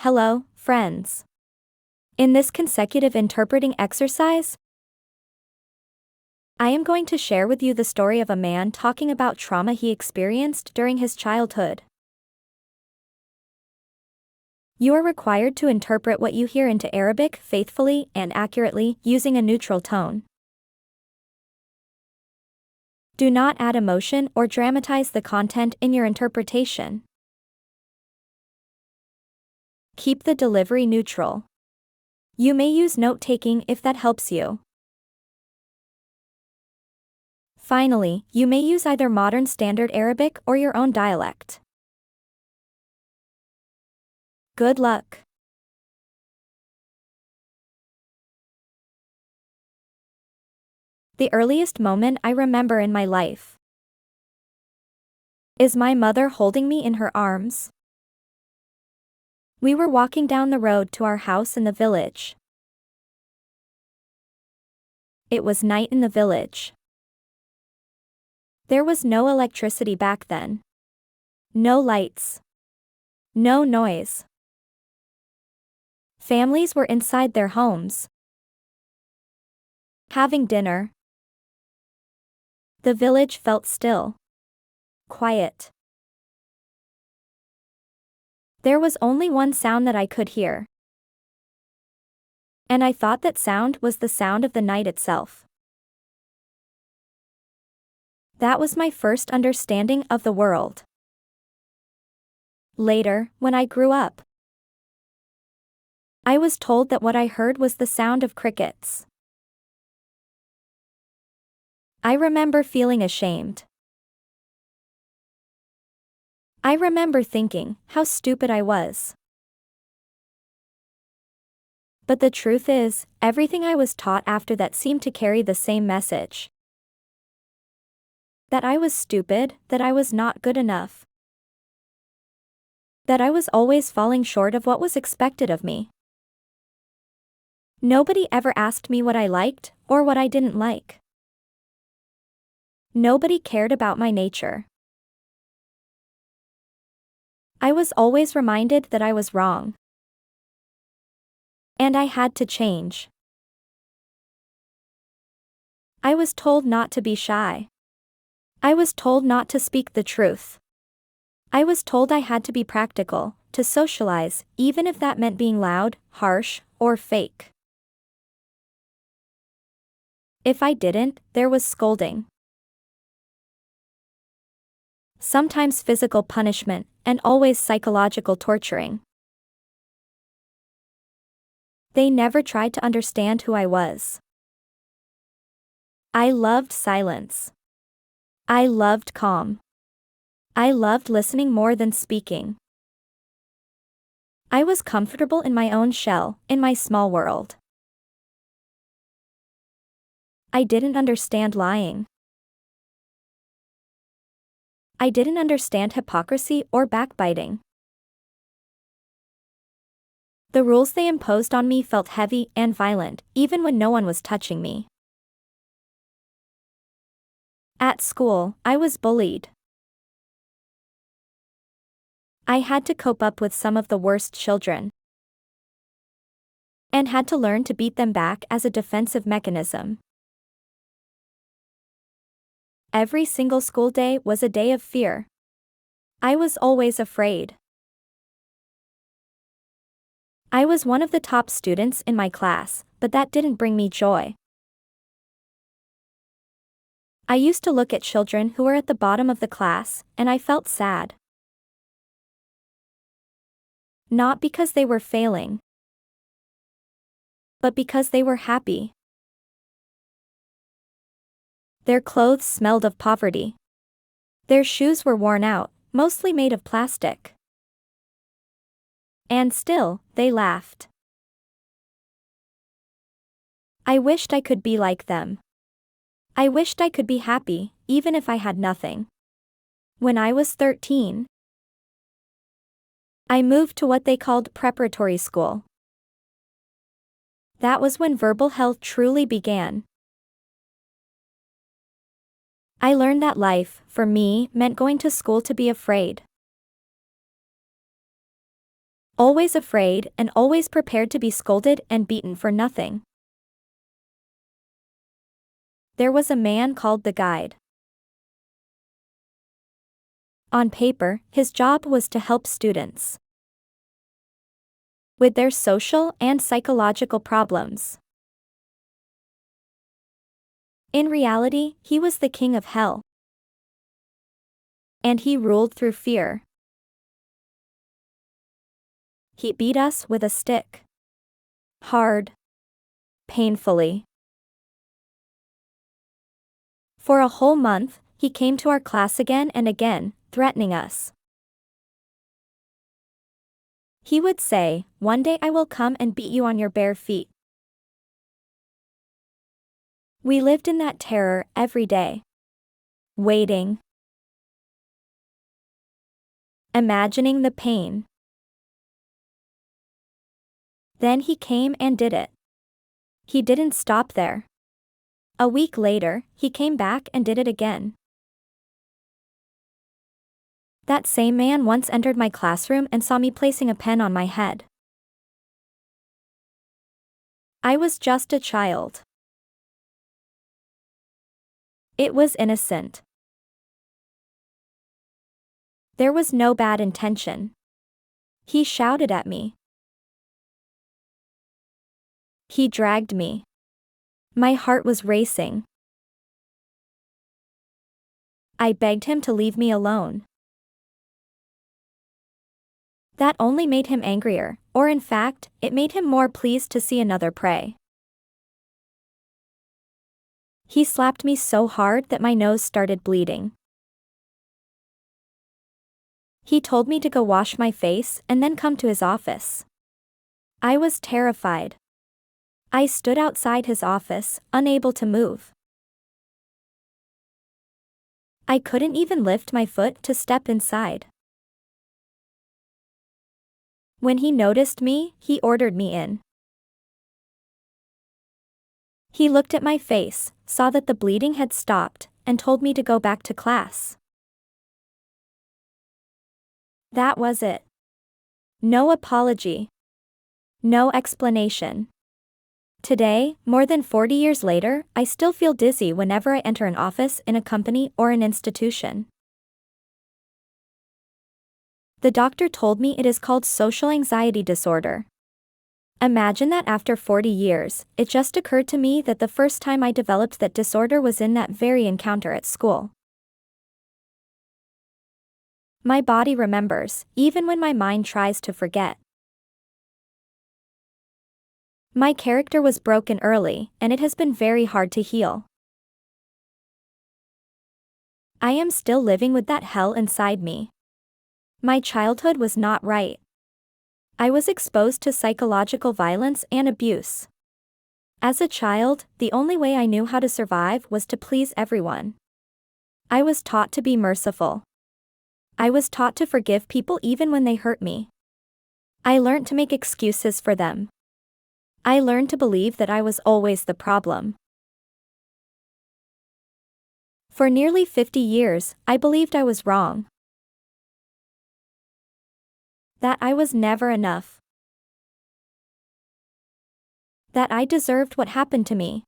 Hello, friends. In this consecutive interpreting exercise, I am going to share with you the story of a man talking about trauma he experienced during his childhood. You are required to interpret what you hear into Arabic faithfully and accurately using a neutral tone. Do not add emotion or dramatize the content in your interpretation. Keep the delivery neutral. You may use note-taking if that helps you. Finally, you may use either modern standard Arabic or your own dialect. Good luck. The earliest moment I remember in my life is my mother holding me in her arms. We were walking down the road to our house in the village. It was night in the village. There was no electricity back then. No lights. No noise. Families were inside their homes, having dinner. The village felt still. Quiet. There was only one sound that I could hear. And I thought that sound was the sound of the night itself. That was my first understanding of the world. Later, when I grew up, I was told that what I heard was the sound of crickets. I remember feeling ashamed. I remember thinking how stupid I was. But the truth is, everything I was taught after that seemed to carry the same message. That I was stupid, that I was not good enough. That I was always falling short of what was expected of me. Nobody ever asked me what I liked, or what I didn't like. Nobody cared about my nature. I was always reminded that I was wrong. And I had to change. I was told not to be shy. I was told not to speak the truth. I was told I had to be practical, to socialize, even if that meant being loud, harsh, or fake. If I didn't, there was scolding. Sometimes physical punishment, and always psychological torturing. They never tried to understand who I was. I loved silence. I loved calm. I loved listening more than speaking. I was comfortable in my own shell, in my small world. I didn't understand lying. I didn't understand hypocrisy or backbiting. The rules they imposed on me felt heavy and violent, even when no one was touching me. At school, I was bullied. I had to cope up with some of the worst children, and had to learn to beat them back as a defensive mechanism. Every single school day was a day of fear. I was always afraid. I was one of the top students in my class, but that didn't bring me joy. I used to look at children who were at the bottom of the class, and I felt sad. Not because they were failing, but because they were happy. Their clothes smelled of poverty. Their shoes were worn out, mostly made of plastic. And still, they laughed. I wished I could be like them. I wished I could be happy, even if I had nothing. When I was 13, I moved to what they called preparatory school. That was when verbal hell truly began. I learned that life, for me, meant going to school to be afraid. always afraid and always prepared to be scolded and beaten for nothing. There was a man called the guide. On paper, his job was to help students with their social and psychological problems. In reality, he was the king of hell, and he ruled through fear. He beat us with a stick. Hard. Painfully. For a whole month, he came to our class again and again, threatening us. He would say, "One day I will come and beat you on your bare feet." We lived in that terror every day. Waiting. Imagining the pain. Then he came and did it. He didn't stop there. A week later, he came back and did it again. That same man once entered my classroom and saw me placing a pen on my head. I was just a child. It was innocent. There was no bad intention. He shouted at me. He dragged me. My heart was racing. I begged him to leave me alone. That only made him angrier, or in fact, it made him more pleased to see another prey. He slapped me so hard that my nose started bleeding. He told me to go wash my face and then come to his office. I was terrified. I stood outside his office, unable to move. I couldn't even lift my foot to step inside. When he noticed me, he ordered me in. He looked at my face, saw that the bleeding had stopped, and told me to go back to class. That was it. No apology. No explanation. Today, more than 40 years later, I still feel dizzy whenever I enter an office in a company or an institution. The doctor told me it is called social anxiety disorder. Imagine that after 40 years, it just occurred to me that the first time I developed that disorder was in that very encounter at school. My body remembers, even when my mind tries to forget. My character was broken early, and it has been very hard to heal. I am still living with that hell inside me. My childhood was not right. I was exposed to psychological violence and abuse. As a child, the only way I knew how to survive was to please everyone. I was taught to be merciful. I was taught to forgive people even when they hurt me. I learned to make excuses for them. I learned to believe that I was always the problem. For nearly 50 years, I believed I was wrong. That I was never enough. That I deserved what happened to me.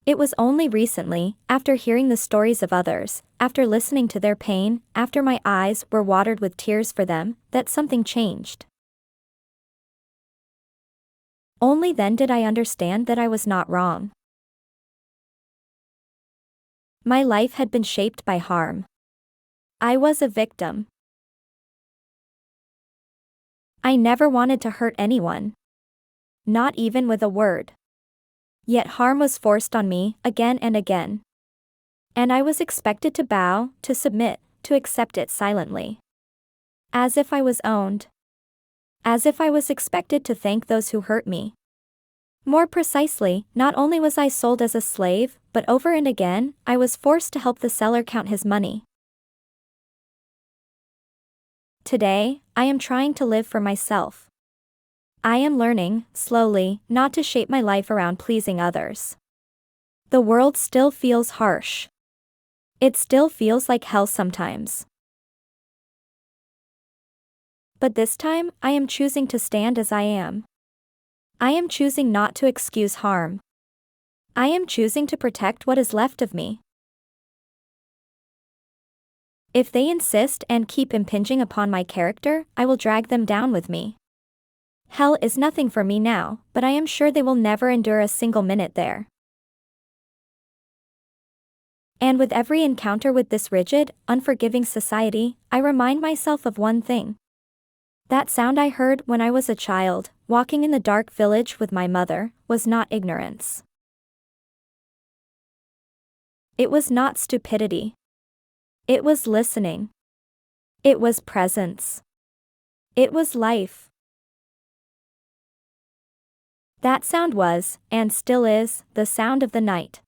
It was only recently, after hearing the stories of others, after listening to their pain, after my eyes were watered with tears for them, that something changed. Only then did I understand that I was not wrong. My life had been shaped by harm. I was a victim. I never wanted to hurt anyone. Not even with a word. Yet harm was forced on me, again and again. And I was expected to bow, to submit, to accept it silently. As if I was owned. As if I was expected to thank those who hurt me. More precisely, not only was I sold as a slave, but over and again, I was forced to help the seller count his money. Today, I am trying to live for myself. I am learning, slowly, not to shape my life around pleasing others. The world still feels harsh. It still feels like hell sometimes. But this time, I am choosing to stand as I am. I am choosing not to excuse harm. I am choosing to protect what is left of me. If they insist and keep impinging upon my character, I will drag them down with me. Hell is nothing for me now, but I am sure they will never endure a single minute there. And with every encounter with this rigid, unforgiving society, I remind myself of one thing. That sound I heard when I was a child, walking in the dark village with my mother, was not ignorance. It was not stupidity. It was listening. It was presence. It was life. That sound was, and still is, the sound of the night.